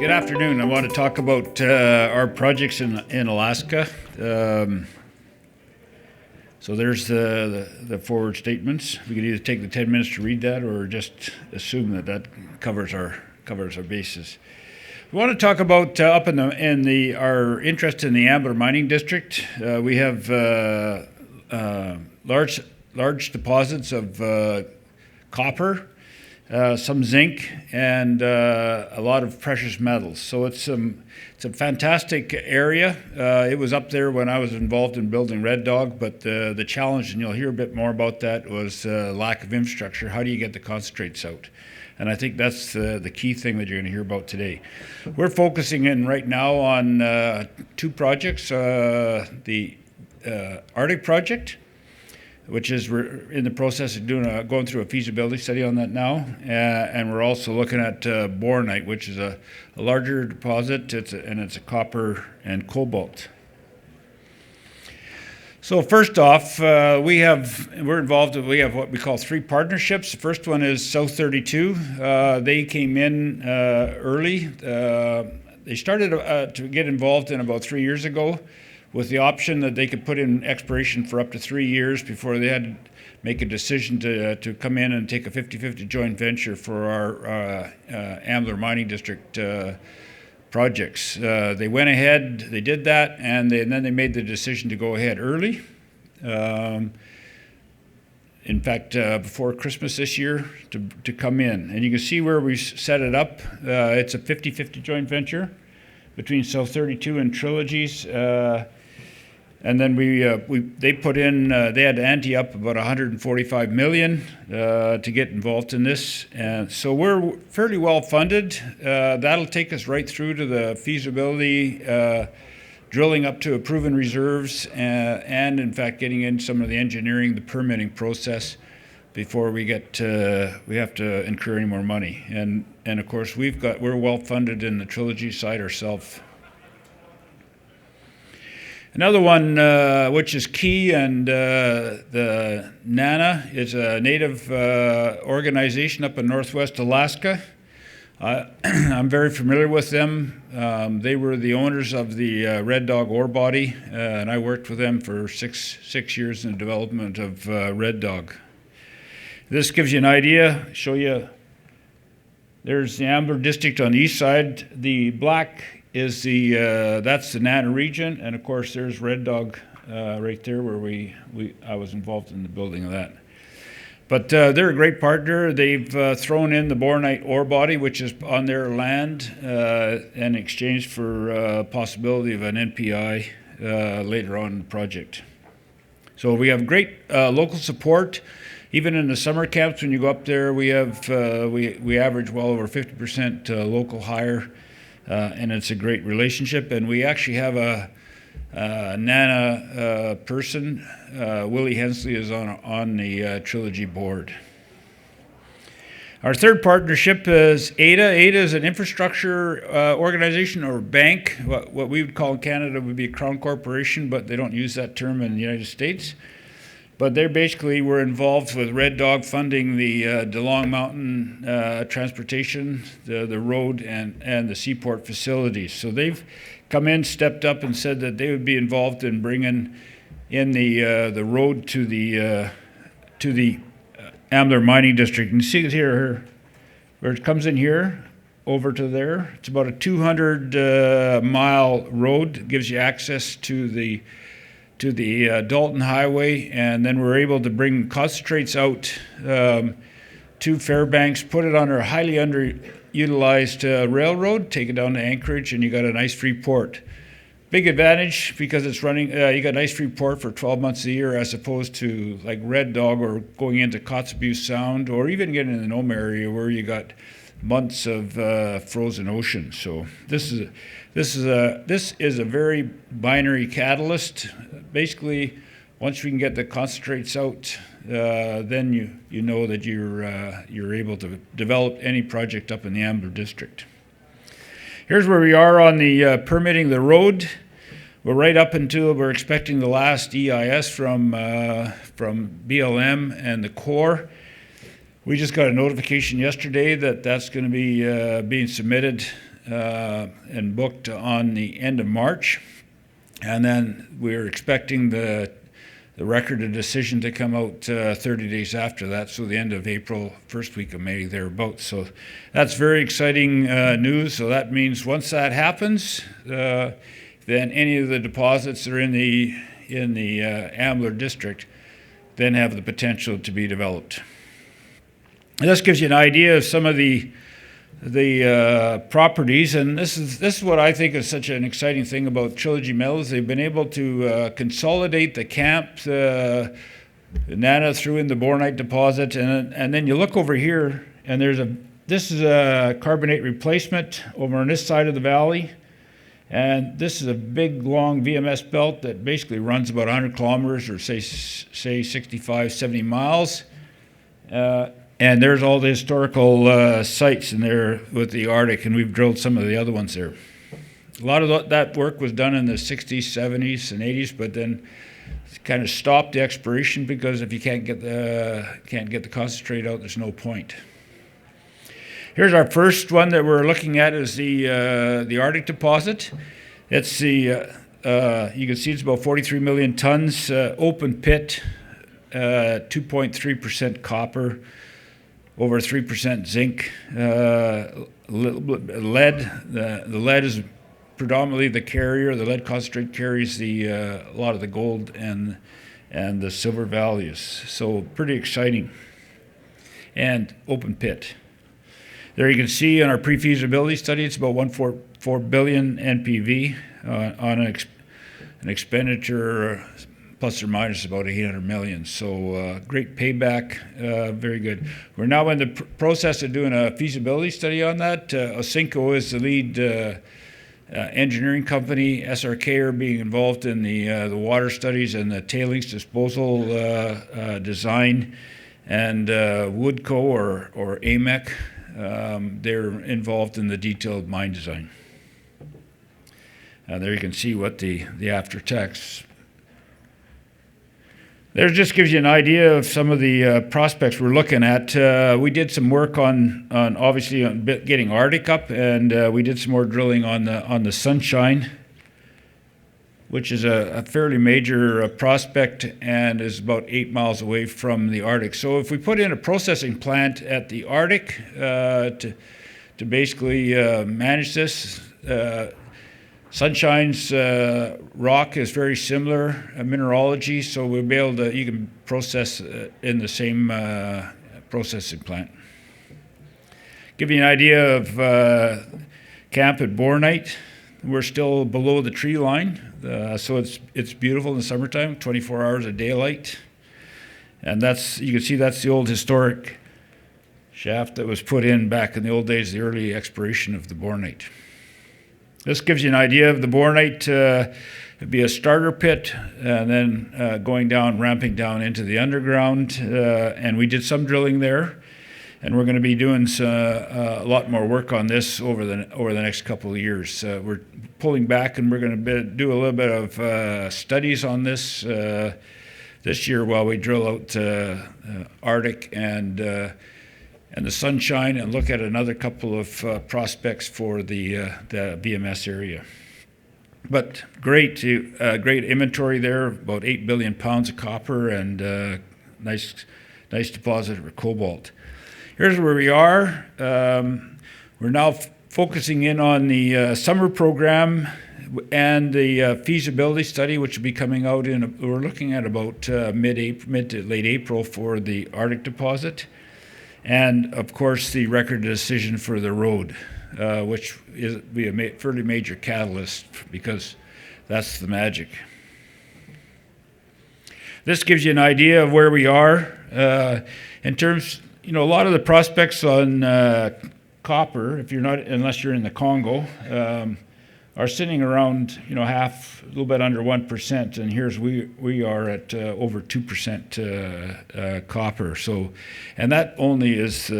Good afternoon. I want to talk about our projects in Alaska. So there's the forward statements. We could either take the 10 minutes to read that or just assume that covers our bases. We want to talk about up in our interest in the Ambler Mining District. We have large deposits of copper, some zinc, and a lot of precious metals. So it's a fantastic area. It was up there when I was involved in building Red Dog, but the challenge, and you'll hear a bit more about that, was lack of infrastructure. How do you get the concentrates out? And I think that's the key thing that you're going to hear about today. We're focusing in right now on two projects, the Arctic project, which is we're in the process of going through a feasibility study on that now, and we're also looking at Borenight, which is a larger deposit. It's a copper and cobalt. So first off, we have what we call three partnerships. The first one is South 32. They came in early. They started to get involved in about 3 years ago, with the option that they could put in exploration for up to 3 years before they had to make a decision to come in and take a 50-50 joint venture for our Ambler Mining District projects. They went ahead, they did that, and then they made the decision to go ahead early. In fact, before Christmas this year to come in. And you can see where we set it up. It's a 50-50 joint venture between South 32 and Trilogys. And then they put in, they had to ante up about $145 million to get involved in this. And so we're fairly well funded. That'll take us right through to the feasibility, drilling up to proven reserves, and in fact getting in some of the engineering, the permitting process before we have to incur any more money. And of course we're well funded in the Trilogy side ourselves. Another one which is key, and the NANA is a native organization up in Northwest Alaska. I'm very familiar with them. They were the owners of the Red Dog ore body, and I worked with them for six years in the development of Red Dog. This gives you an idea. Show you. There's the Ambler district on the east side. The black is that's the NANA region, and of course there's Red Dog right there where I was involved in the building of that. But they're a great partner. They've thrown in the Borenight ore body, which is on their land, in exchange for possibility of an NPI later on in the project. So we have great local support. Even in the summer camps, when you go up there, we have we average well over 50% local hire. And it's a great relationship, and we actually have a NANA person. Willie Hensley is on the Trilogy board. Our third partnership is ADA. ADA is an infrastructure organization or bank. What we would call in Canada would be a crown corporation, but they don't use that term in the United States. But they basically were involved with Red Dog funding the DeLong Mountain transportation, the road, and the seaport facilities. So they've come in, stepped up, and said that they would be involved in bringing in the road to the Ambler Mining District. And you see it here, where it comes in here, over to there. It's about a 200-mile road. It gives you access to the Dalton Highway, and then we're able to bring concentrates out to Fairbanks, put it on our highly underutilized railroad, take it down to Anchorage, and you got an ice-free port. Big advantage because it's running. You got an ice-free port for 12 months a year, as opposed to like Red Dog or going into Kotzebue Sound, or even getting in the Nome area where you got months of frozen ocean. So this is a very binary catalyst. Basically, once we can get the concentrates out, then you know that you're able to develop any project up in the Ambler district. Here's where we are on the permitting the road. We're right up until we're expecting the last EIS from BLM and the Corps. We just got a notification yesterday that that's going to be being submitted and booked on the end of March. And then we're expecting the record of decision to come out 30 days after that, so the end of April, first week of May, thereabouts. So that's very exciting news. So that means once that happens, then any of the deposits that are in the Ambler district then have the potential to be developed. And this gives you an idea of some of the properties, and this is what I think is such an exciting thing about Trilogy Metals. They've been able to consolidate the camp, Nana threw in the Borenight deposit, and then you look over here, and this is a carbonate replacement over on this side of the valley, and this is a big long VMS belt that basically runs about 100 kilometers or say 65, 70 miles. And there's all the historical sites in there with the Arctic, and we've drilled some of the other ones there. A lot of that work was done in the 60s, 70s, and 80s, but then kind of stopped the exploration because if you can't get the concentrate out, there's no point. Here's our first one that we're looking at is the Arctic deposit. It's you can see it's about 43 million tons, open pit, 2.3% copper, over 3% zinc, lead. The lead is predominantly the carrier. The lead concentrate carries a lot of the gold and the silver values. So pretty exciting. And open pit. There you can see in our pre-feasibility study, it's about 1.4 billion NPV on an expenditure plus or minus about 800 million. So great payback, very good. We're now in the process of doing a feasibility study on that. Osinco is the lead engineering company. SRK are being involved in the water studies and the tailings disposal design. And Woodco or AMEC, they're involved in the detailed mine design. There you can see what the after-tax. There just gives you an idea of some of the prospects we're looking at. We did some work on obviously on getting Arctic up, and we did some more drilling on the Sunshine, which is a fairly major prospect and is about 8 miles away from the Arctic. So if we put in a processing plant at the Arctic to basically manage this, Sunshine's rock is very similar mineralogy, so we'll be able to, you can process in the same processing plant. Give you an idea of camp at Borenight. We're still below the tree line, so it's beautiful in the summertime, 24 hours of daylight. And you can see that's the old historic shaft that was put in back in the old days, the early exploration of the Borenight. This gives you an idea of the Borenight. It'd be a starter pit, and then going down, ramping down into the underground. And we did some drilling there, and we're going to be doing a lot more work on this over the next couple of years. We're pulling back, and we're going to do a little bit of studies on this this year while we drill out Arctic and the Sunshine, and look at another couple of prospects for the VMS area. But great inventory there, about 8 billion pounds of copper, and nice deposit of cobalt. Here's where we are. We're now focusing in on the summer program and the feasibility study, which will be coming out we're looking at about mid to late April for the Arctic deposit. And of course, the record of decision for the road, which is be a fairly major catalyst because that's the magic. This gives you an idea of where we are in terms. A lot of the prospects on copper, unless you're in the Congo, are sitting around half, a little bit under 1%, and here's we are at over 2% copper. So, and that only is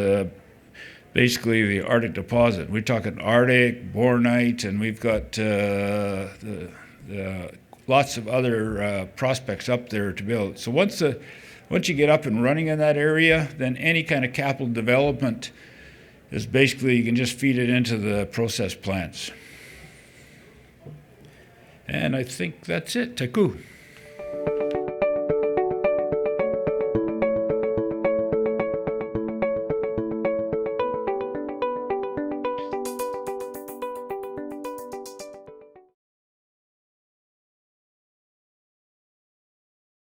basically the Arctic deposit. We're talking Arctic, Borenight, and we've got lots of other prospects up there to build. So once you get up and running in that area, then any kind of capital development is basically you can just feed it into the process plants. And I think that's it. Taku.